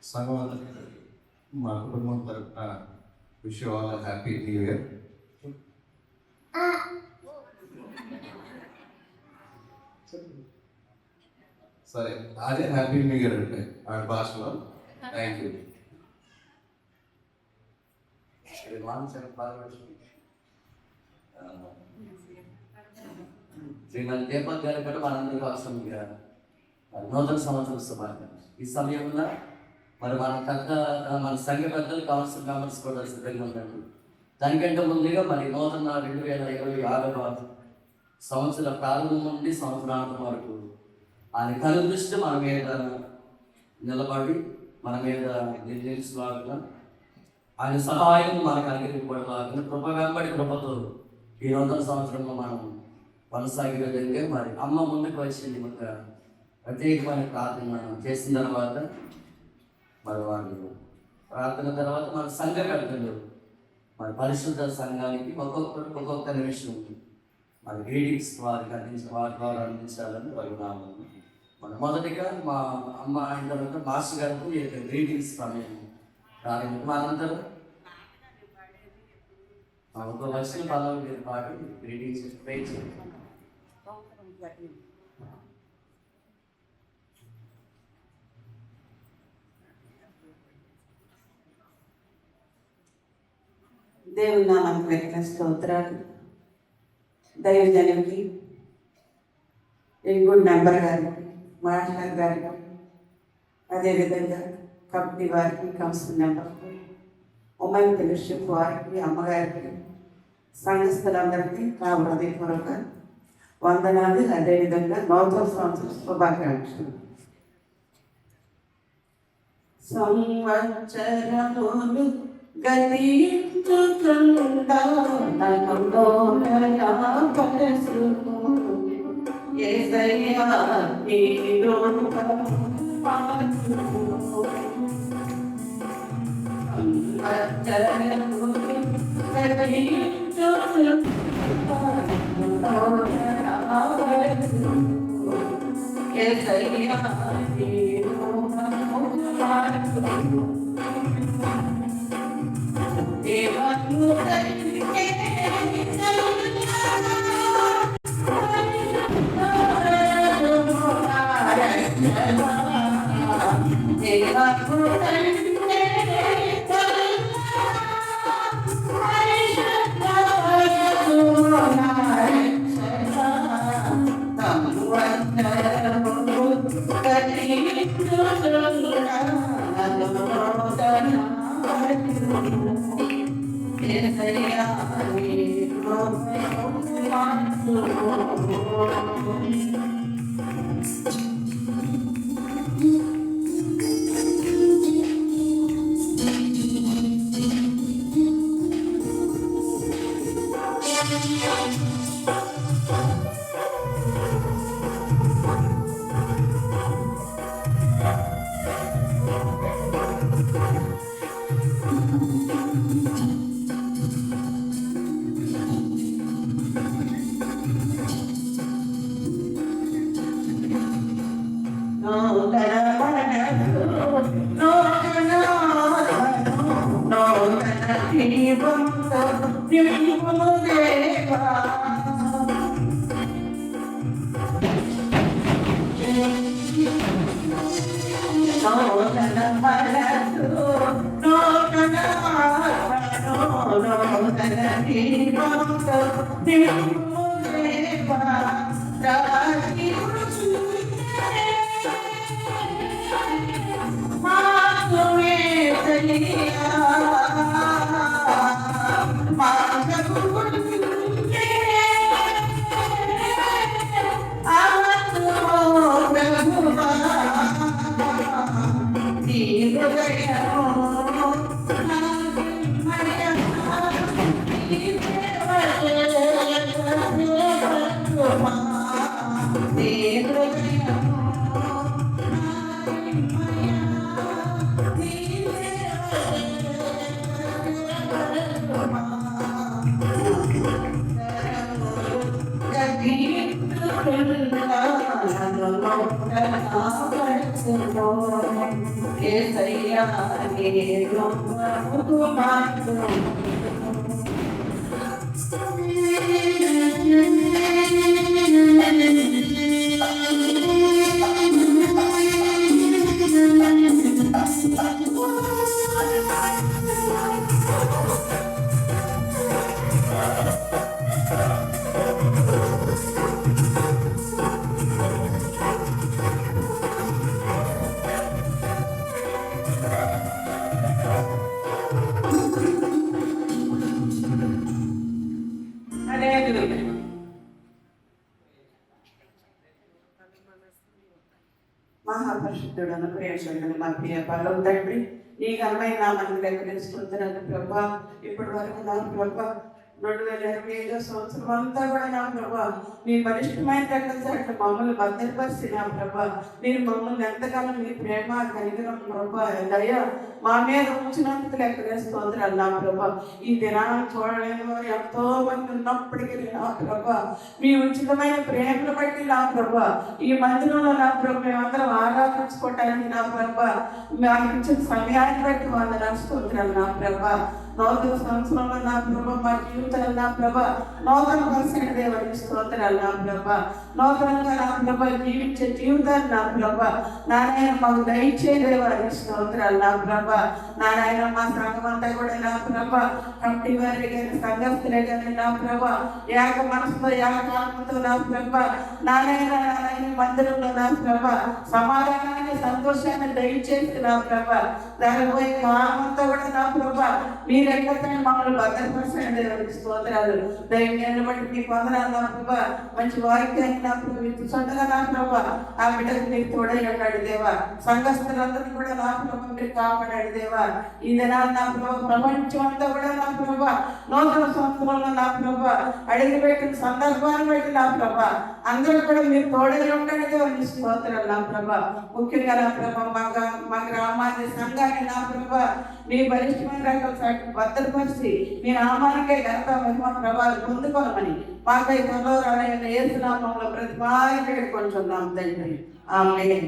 సంఘం మా కుటుంబం తరఫున wish you all happy new year. సరే, అదే హ్యాపీ న్యూ ఇయర్ అంటే ఆ భాషలో. Thank you. శ్రీమతి దీపక్ గారి కూడా మనందరికీ అవసరం కదా నూతన సంవత్సరం శుభాకాంక్షలు. ఈ సమయంలో మరి మన సంఘ పెద్దలు కౌన్సిల్ మెంబర్స్ కూడా సిద్ధంగా ఉన్నారు. దానికంటే ముందుగా మరి నూతన 2026 సంవత్సర ప్రారంభం నుండి సంవత్సరాంతం వరకు ఆయన కనుదృష్టి మన మీద నిలబడి మన మీద నిర్ణయించలాగా ఆయన సహాయం మనకు అనుగ్రహింపడలాగా కృప వెంబడి కృపతో ఈ నూతన సంవత్సరంలో మనం కొనసాగే విధంగా మరి అమ్మ ముందుకు వచ్చింది. ఒక ప్రత్యేకమైన ప్రార్థన చేసిన తర్వాత మరి వాళ్ళు ప్రార్థన తర్వాత మన సంఘ పెద్దలు మరి పరిశుద్ధ సంఘానికి ఒక్కొక్క నిమిషం మరి గ్రీటింగ్స్ వారి ద్వారా అందించాలని పరిణామం. మన మొదటిగా మా అమ్మ అయిన తర్వాత మాస్టర్ గారికి ఈ యొక్క గ్రీటింగ్స్ సమయం ప్రారంభించి మనందరూ ఒక వచ్చిన పదవి పాటు గ్రీటింగ్స్ ప్రే చేయాలి. దేవుని నామానికి వెనక స్తోత్రాలు. దైవజనుడికి, గుడ్ మెంబర్ గారికి, మాస్టర్ గారికి, అదేవిధంగా కమిటీ వారికి, కౌన్సిల్ మెంబర్కి, ఉమెన్ ఫెలోషిప్ వారికి, అమ్మగారికి, సంఘస్థులందరికీ నా హృదయపూర్వక వందనాలు. అదేవిధంగా నూతన సంవత్సర శుభాకాంక్షలు. సంవత్సరములు గతించుచుండా పరసును యేసయ్యా నీ రూపం సంవత్సరములు గతించుచుండా యేసయ్యా నీ రూపం యేసయ్యా నేను మగుమాను హల్లెలూయా. మహాపరిశుద్ధుడను ప్రేక్షకుడు మా ప్రియ పర్వం తండ్రి నీ ఘనమైన నామాన్ని లెక్కలిస్తున్నాను ప్రభా. ఇప్పటి వరకు నా ప్రభా 2025 సంవత్సరం అంతా కూడా నా ప్రభా నీ బలిష్టమైన రక్తం మమ్మల్ని భద్రపరిచి నా ప్రభా మీరు మమ్మల్ని ఎంతగానో మీ ప్రేమ కనికరం ప్రభా దయ మా మీద ఉంచినందుకు లెక్కలేస్తోంది నా ప్రభా. ఈ దినాన్ని చూడలేని వారు ఎంతో మంది ఉన్నప్పటికీ నా ప్రభా మీ ఉచితమైన ప్రేమను బట్టి నా ప్రభా ఈ మందిరంలో నా ప్రభా మేమందరం ఆరాధించుకోవటానికి నా ప్రభా మాకు ఇచ్చిన సమయాన్ని బట్టి వాళ్ళు నడుచుకుంటున్నాను నా ప్రభా. నూతన సంవత్సరంలో నా ప్రభా మా జీవితాలు నా ప్రభా నూతన పరిస్థితి దేవానికి స్తోత్రాలు నా ప్రభా. నూతనంగా నా ప్రభా జీవించే జీవితాన్ని నా ప్రభా నారాయణ మాకు దయచే దేవానికి స్తోత్రాలు నా ప్రభా. నారాయణ మా సంఘం అంతా కూడా నా ప్రభా కమిటీ వారి కానీ సంఘస్థులే కానీ నా ప్రభా ఏక మనసుతో ఏకాత్మతో నా ప్రభా నారాయణ నారాయణ మందిరంలో నా ప్రభా సమాధానాన్ని సంతోషాన్ని దయచేసి నా ప్రభా దానిపోయి మామంతా కూడా నా ప్రభా మీరెక్కడితో మమ్మల్ని భద్రపరచండి స్తోత్రాలు. దైవాన్ని బట్టి మీ పొందనాలు నా ప్రభా. మంచి వాక్యాన్ని నా ప్రభు సొంతగా నా ప్రభా ఆ బిడ్డకు మీరు తోడై ఉన్నాడు దేవా. సంఘస్థులందరినీ కూడా నా ప్రభు మీరు కాపాడాడు దేవా. ఈ దినాలు నా ప్రభా ప్రపంచం అంతా కూడా నా ప్రభా నూతన సంవత్సరంలో నా ప్రభా అడిగి పెట్టిన సందర్భాన్ని బట్టి నా ప్రభా అందరూ కూడా మీరు తోడై ఉండండి దేవాన్ని స్తోత్రాలు నా ప్రభా. ముఖ్యంగా నా ప్రభా మా గ్రామాన్ని సంఘాన్ని నా ప్రభా మీ బలిష్టమైన రకాల భద్రపరిచి మీ నామానికే ఘనత మహిమ ప్రభావాలు పొందుకోవాలని మాకై త్వరలో రాని యేసు నామములో ప్రతిమాని వేడుకొంటున్నాం తండ్రి. ఆమేన్.